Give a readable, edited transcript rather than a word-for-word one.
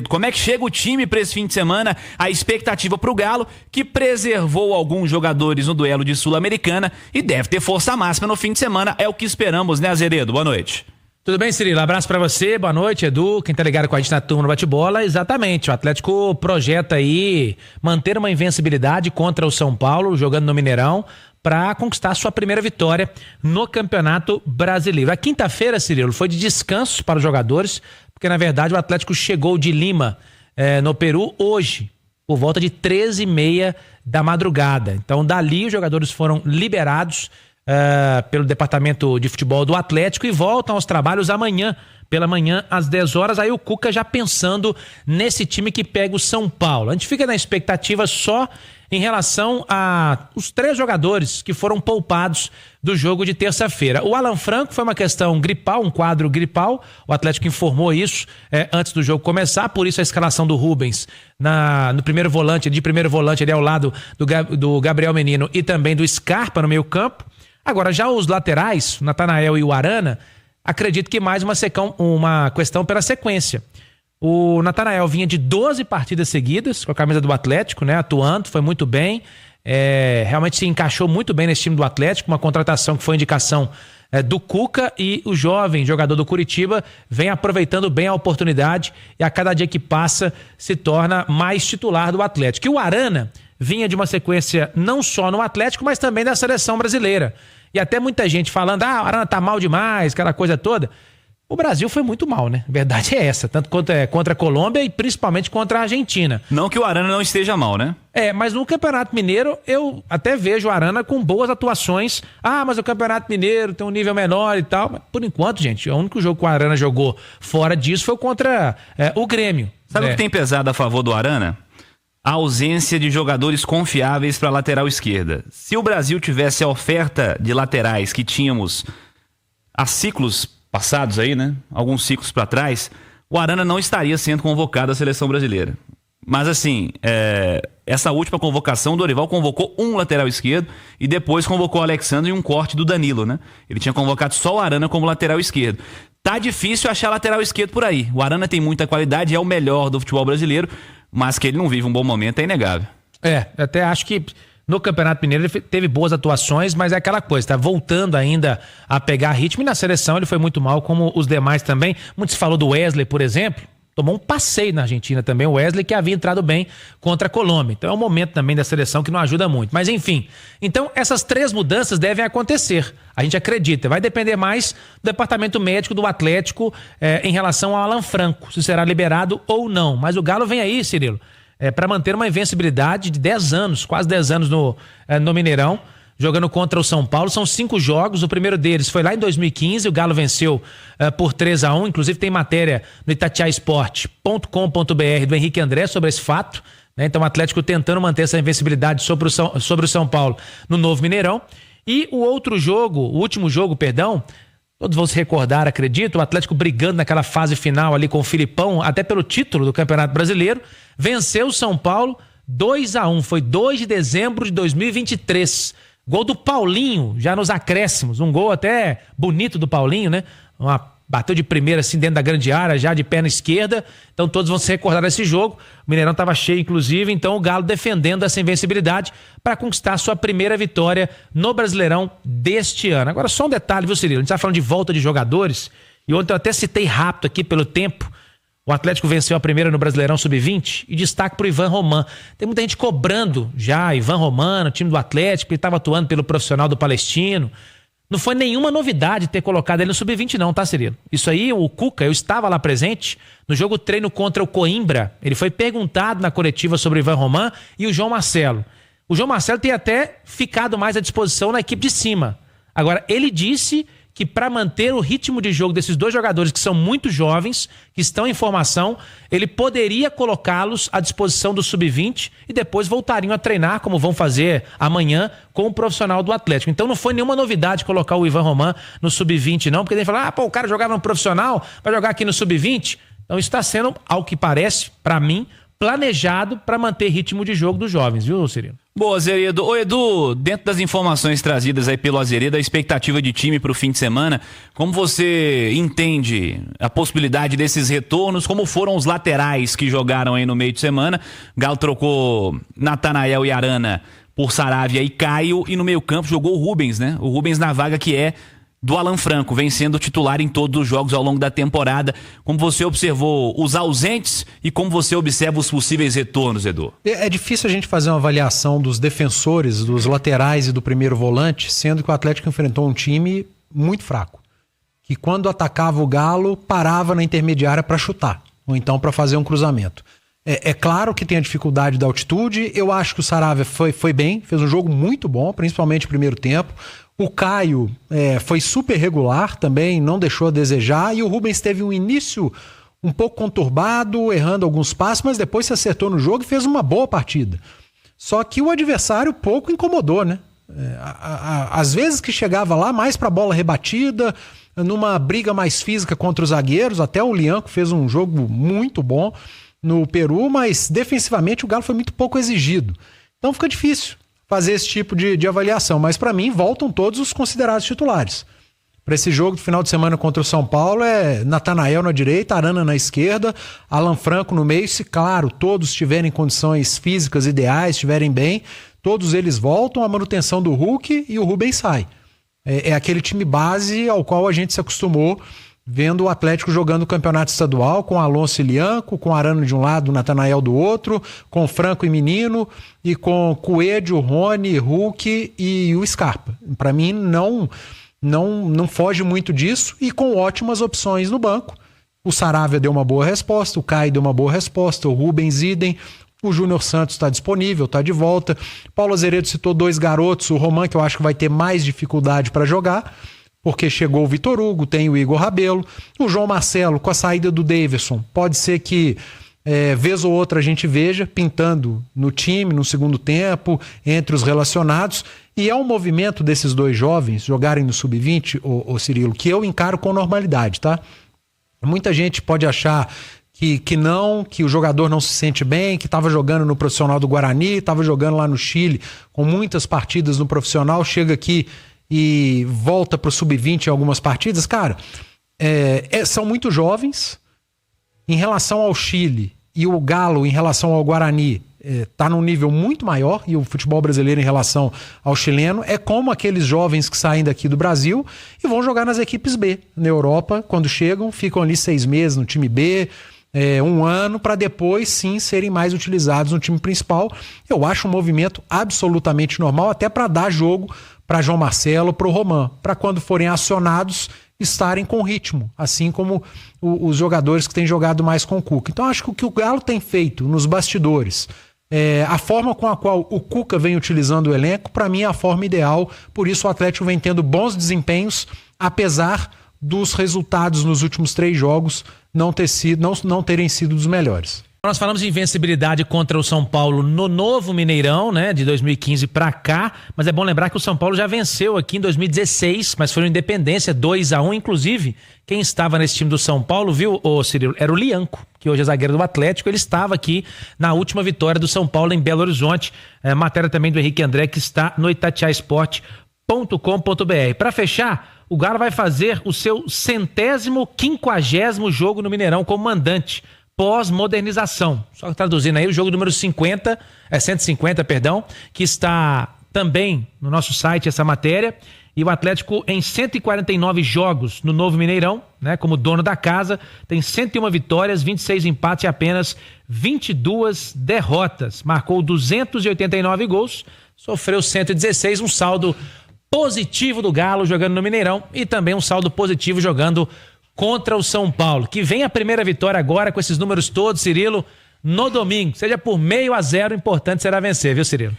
Como é que chega o time para esse fim de semana? A expectativa para o Galo, que preservou alguns jogadores no duelo de Sul-Americana e deve ter força máxima no fim de semana, é o que esperamos, né, Azeredo? Boa noite. Tudo bem, Cirilo? Abraço pra você, boa noite, Edu, quem tá ligado com a gente na turma no bate-bola. Exatamente, o Atlético projeta aí manter uma invencibilidade contra o São Paulo, jogando no Mineirão, para conquistar sua primeira vitória no Campeonato Brasileiro. A quinta-feira, Cirilo, foi de descanso para os jogadores, porque na verdade o Atlético chegou de Lima, no Peru, hoje, por volta de 13h30 da madrugada. Então dali os jogadores foram liberados pelo departamento de futebol do Atlético e voltam aos trabalhos amanhã, pela manhã, às 10 horas. Aí o Cuca já pensando nesse time que pega o São Paulo. A gente fica na expectativa só em relação a os 3 jogadores que foram poupados do jogo de terça-feira. O Alan Franco foi uma questão gripal, um quadro gripal. O Atlético informou isso antes do jogo começar, por isso a escalação do Rubens no primeiro volante, de primeiro volante ali ao lado do Gabriel Menino e também do Scarpa no meio campo. Agora, já os laterais, o Natanael e o Arana, acredito que mais uma questão pela sequência. O Natanael vinha de 12 partidas seguidas com a camisa do Atlético, né, atuando, foi muito bem, realmente se encaixou muito bem nesse time do Atlético, uma contratação que foi indicação do Cuca, e o jovem jogador do Curitiba vem aproveitando bem a oportunidade e a cada dia que passa se torna mais titular do Atlético. E o Arana vinha de uma sequência não só no Atlético, mas também da seleção brasileira. E até muita gente falando, o Arana tá mal demais, aquela coisa toda. O Brasil foi muito mal, né? A verdade é essa, tanto contra a Colômbia e principalmente contra a Argentina. Não que o Arana não esteja mal, né? Mas no Campeonato Mineiro eu até vejo o Arana com boas atuações. Mas o Campeonato Mineiro tem um nível menor e tal. Mas por enquanto, gente, o único jogo que o Arana jogou fora disso foi contra o Grêmio. Sabe o que tem pesado a favor do Arana? A ausência de jogadores confiáveis para a lateral esquerda. Se o Brasil tivesse a oferta de laterais que tínhamos há ciclos passados aí, né? Alguns ciclos para trás, o Arana não estaria sendo convocado à seleção brasileira. Mas assim, essa última convocação, o Dorival convocou um lateral esquerdo e depois convocou o Alexandre em um corte do Danilo, né? Ele tinha convocado só o Arana como lateral esquerdo. Tá difícil achar lateral esquerdo por aí. O Arana tem muita qualidade, é o melhor do futebol brasileiro, mas que ele não vive um bom momento é inegável. Até acho que no Campeonato Mineiro ele teve boas atuações, mas é aquela coisa, tá voltando ainda a pegar ritmo, e na seleção ele foi muito mal, como os demais também. Muito se falou do Wesley, por exemplo, tomou um passeio na Argentina também, o Wesley, que havia entrado bem contra a Colômbia. Então é um momento também da seleção que não ajuda muito. Mas enfim, então essas 3 mudanças devem acontecer. A gente acredita. Vai depender mais do departamento médico do Atlético em relação ao Alan Franco, se será liberado ou não. Mas o Galo vem aí, Cirilo, para manter uma invencibilidade de 10 anos, quase 10 anos no Mineirão, jogando contra o São Paulo. São 5 jogos, o primeiro deles foi lá em 2015, o Galo venceu por 3-1, inclusive tem matéria no itatiaesporte.com.br do Henrique André sobre esse fato, né? Então o Atlético tentando manter essa invencibilidade sobre o São Paulo no novo Mineirão. E o último jogo, todos vão se recordar, acredito, o Atlético brigando naquela fase final ali com o Filipão, até pelo título do Campeonato Brasileiro, venceu o São Paulo 2-1, foi 2 de dezembro de 2023. Gol do Paulinho, já nos acréscimos, um gol até bonito do Paulinho, né? Bateu de primeira assim dentro da grande área, já de perna esquerda, então todos vão se recordar desse jogo. O Mineirão estava cheio, inclusive, então o Galo defendendo essa invencibilidade para conquistar sua primeira vitória no Brasileirão deste ano. Agora só um detalhe, viu, Cirilo? A gente está falando de volta de jogadores, e ontem eu até citei rápido aqui pelo tempo. O Atlético venceu a primeira no Brasileirão Sub-20 e destaque pro Ivan Roman. Tem muita gente cobrando já Ivan Roman, no time do Atlético, ele estava atuando pelo profissional do Palestino. Não foi nenhuma novidade ter colocado ele no Sub-20 não, tá, Cirilo? Isso aí, o Cuca, eu estava lá presente no jogo treino contra o Coimbra. Ele foi perguntado na coletiva sobre o Ivan Roman e o João Marcelo. O João Marcelo tem até ficado mais à disposição na equipe de cima. Agora, ele disse que para manter o ritmo de jogo desses 2 jogadores que são muito jovens, que estão em formação, ele poderia colocá-los à disposição do Sub-20 e depois voltariam a treinar, como vão fazer amanhã, com o profissional do Atlético. Então não foi nenhuma novidade colocar o Ivan Roman no Sub-20 não, porque tem que falar, o cara jogava no profissional, vai jogar aqui no Sub-20. Então isso está sendo, ao que parece, para mim, planejado para manter ritmo de jogo dos jovens, viu, Cirilo? Boa, Azeredo. Ô, Edu, dentro das informações trazidas aí pelo Azeredo, a expectativa de time para o fim de semana, como você entende a possibilidade desses retornos? Como foram os laterais que jogaram aí no meio de semana? Galo trocou Natanael e Arana por Saravia e Caio, e no meio campo jogou o Rubens, né? O Rubens na vaga que é do Alan Franco, vem sendo titular em todos os jogos ao longo da temporada. Como você observou os ausentes e como você observa os possíveis retornos, Edu? É difícil a gente fazer uma avaliação dos defensores, dos laterais e do primeiro volante, sendo que o Atlético enfrentou um time muito fraco, que quando atacava o Galo, parava na intermediária para chutar, ou então para fazer um cruzamento. É claro que tem a dificuldade da altitude. Eu acho que o Saravia foi bem, fez um jogo muito bom, principalmente no primeiro tempo. O Caio foi super regular também, não deixou a desejar. E o Rubens teve um início um pouco conturbado, errando alguns passos, mas depois se acertou no jogo e fez uma boa partida. Só que o adversário pouco incomodou, né? Às vezes que chegava lá, mais para bola rebatida, numa briga mais física contra os zagueiros. Até o Lianco fez um jogo muito bom no Peru, mas defensivamente o Galo foi muito pouco exigido. Então fica difícil fazer esse tipo de avaliação, mas para mim voltam todos os considerados titulares. Para esse jogo do final de semana contra o São Paulo é Natanael na direita, Arana na esquerda, Alan Franco no meio. Se, claro, todos tiverem condições físicas ideais, estiverem bem, todos eles voltam, a manutenção do Hulk e o Rubens sai. É aquele time base ao qual a gente se acostumou vendo o Atlético jogando o campeonato estadual com Alonso e Lianco, com Arana de um lado, Natanael do outro, com Franco e Menino, e com Coelho, Rony, Hulk e o Scarpa. Para mim não foge muito disso, e com ótimas opções no banco. O Saravia deu uma boa resposta, o Caio deu uma boa resposta, o Rubens idem, o Júnior Santos está disponível, está de volta. Paulo Azeredo citou 2 garotos, o Roman, que eu acho que vai ter mais dificuldade para jogar, porque chegou o Vitor Hugo, tem o Igor Rabelo, o João Marcelo com a saída do Davidson, pode ser que vez ou outra a gente veja pintando no time, no segundo tempo, entre os relacionados, e é um movimento desses 2 jovens jogarem no Sub-20, o Cirilo, que eu encaro com normalidade, tá? Muita gente pode achar que o jogador não se sente bem, que estava jogando no profissional do Guarani, estava jogando lá no Chile, com muitas partidas no profissional, chega aqui e volta para o Sub-20 em algumas partidas. Cara, são muito jovens. Em relação ao Chile e o Galo em relação ao Guarani tá num nível muito maior, e o futebol brasileiro em relação ao chileno é como aqueles jovens que saem daqui do Brasil e vão jogar nas equipes B na Europa. Quando chegam, ficam ali 6 meses no time B, 1 ano, para depois sim serem mais utilizados no time principal. Eu acho um movimento absolutamente normal, até para dar jogo para João Marcelo, para o Roman, para quando forem acionados estarem com ritmo, assim como os jogadores que têm jogado mais com o Cuca. Então acho que o que o Galo tem feito nos bastidores, a forma com a qual o Cuca vem utilizando o elenco, para mim é a forma ideal. Por isso o Atlético vem tendo bons desempenhos, apesar dos resultados nos últimos 3 jogos não terem sido dos melhores. Nós falamos de invencibilidade contra o São Paulo no novo Mineirão, né, de 2015 pra cá, mas é bom lembrar que o São Paulo já venceu aqui em 2016, mas foi no Independência 2-1, inclusive quem estava nesse time do São Paulo, viu, Cirilo, era o Lianco, que hoje é zagueiro do Atlético. Ele estava aqui na última vitória do São Paulo em Belo Horizonte, matéria também do Henrique André, que está no itatiaesporte.com.br. Para fechar, o Galo vai fazer o seu 150º jogo no Mineirão como mandante, pós-modernização. Só traduzindo aí, o jogo número 150, que está também no nosso site essa matéria. E o Atlético em 149 jogos no novo Mineirão, né, como dono da casa, tem 101 vitórias, 26 empates e apenas 22 derrotas. Marcou 289 gols, sofreu 116, um saldo positivo do Galo jogando no Mineirão, e também um saldo positivo jogando contra o São Paulo, que vem a primeira vitória agora com esses números todos, Cirilo, no domingo. Seja por 0,5, o importante será vencer, viu, Cirilo?